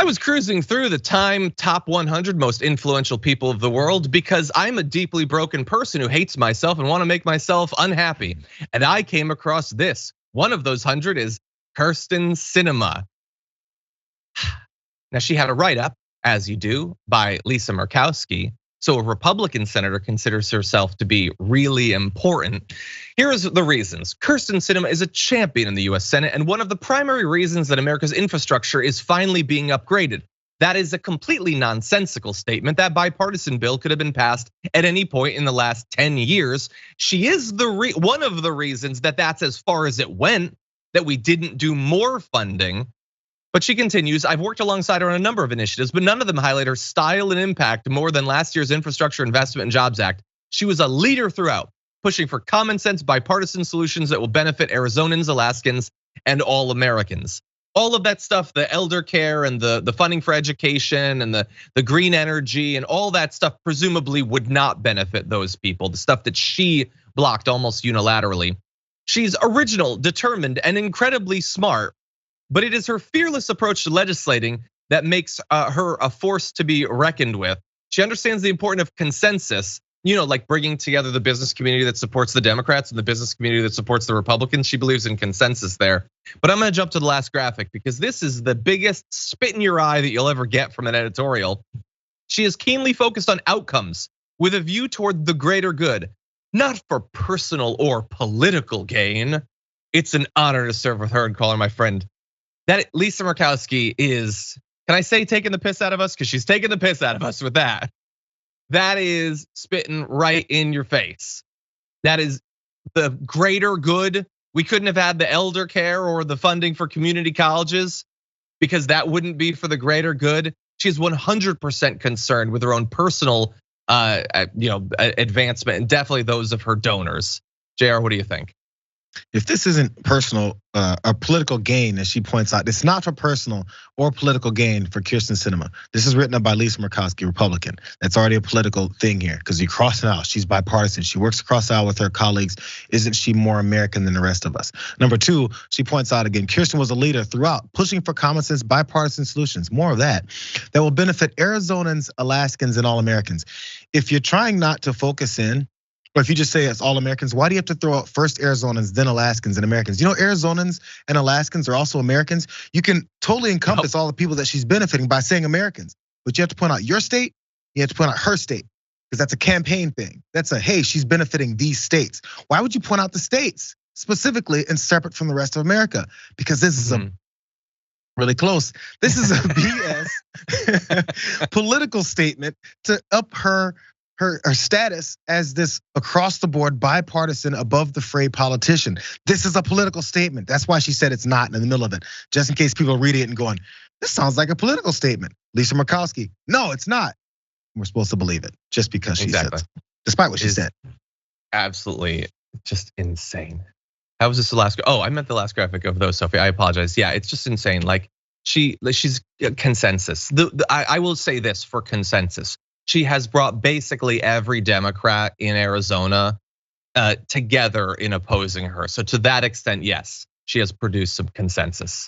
I was cruising through the Time Top 100 Most Influential People of the World because I'm a deeply broken person who hates myself and want to make myself unhappy. And I came across this. One of those 100 is Kyrsten Sinema. Now, she had a write-up, as you do, by Lisa Murkowski. So a Republican senator considers herself to be really important. Here's the reasons. Kyrsten Sinema is a champion in the US Senate, and one of the primary reasons that America's infrastructure is finally being upgraded. That is a completely nonsensical statement. That bipartisan bill could have been passed at any point in the last 10 years. She is one of the reasons that that's as far as it went, that we didn't do more funding. But she continues, I've worked alongside her on a number of initiatives, but none of them highlight her style and impact more than last year's Infrastructure Investment and Jobs Act. She was a leader throughout, pushing for common sense bipartisan solutions that will benefit Arizonans, Alaskans, and all Americans. All of that stuff, the elder care and the funding for education and the green energy and all that stuff presumably would not benefit those people, the stuff that she blocked almost unilaterally. She's original, determined, and incredibly smart. But it is her fearless approach to legislating that makes her a force to be reckoned with. She understands the importance of consensus, like bringing together the business community that supports the Democrats and the business community that supports the Republicans. She believes in consensus there. But I'm gonna jump to the last graphic because this is the biggest spit in your eye that you'll ever get from an editorial. She is keenly focused on outcomes with a view toward the greater good, not for personal or political gain. It's an honor to serve with her and call her my friend. That Lisa Murkowski is, can I say taking the piss out of us? Because she's taking the piss out of us with that. That is spitting right in your face. That is the greater good. We couldn't have had the elder care or the funding for community colleges because that wouldn't be for the greater good. She's 100% concerned with her own personal advancement and definitely those of her donors. JR, what do you think? If this isn't personal, a political gain, as she points out, it's not for personal or political gain for Kyrsten Sinema. This is written up by Lisa Murkowski, Republican. That's already a political thing here because you cross it out. She's bipartisan. She works across the aisle with her colleagues. Isn't she more American than the rest of us? Number two, she points out again, Kyrsten was a leader throughout, pushing for common sense bipartisan solutions. More of that will benefit Arizonans, Alaskans, and all Americans. If you're trying not to focus in, or if you just say it's all Americans, why do you have to throw out first Arizonans, then Alaskans and Americans? Arizonans and Alaskans are also Americans. You can totally encompass all the people that she's benefiting by saying Americans. But you have to point out your state, you have to point out her state, because that's a campaign thing. That's hey, she's benefiting these states. Why would you point out the states specifically and separate from the rest of America? Because this is a really close. This is a BS political statement to up her status as this across the board bipartisan above the fray politician. This is a political statement. That's why she said it's not in the middle of it. Just in case people are reading it and going, this sounds like a political statement. Lisa Murkowski, no, it's not. We're supposed to believe it just because she said it, despite what she said. Absolutely just insane. How was this the last? Oh, I meant the last graphic of those, Sophie. I apologize. Yeah, it's just insane. Like she's consensus. I will say this for consensus. She has brought basically every Democrat in Arizona together in opposing her. So to that extent, yes, she has produced some consensus.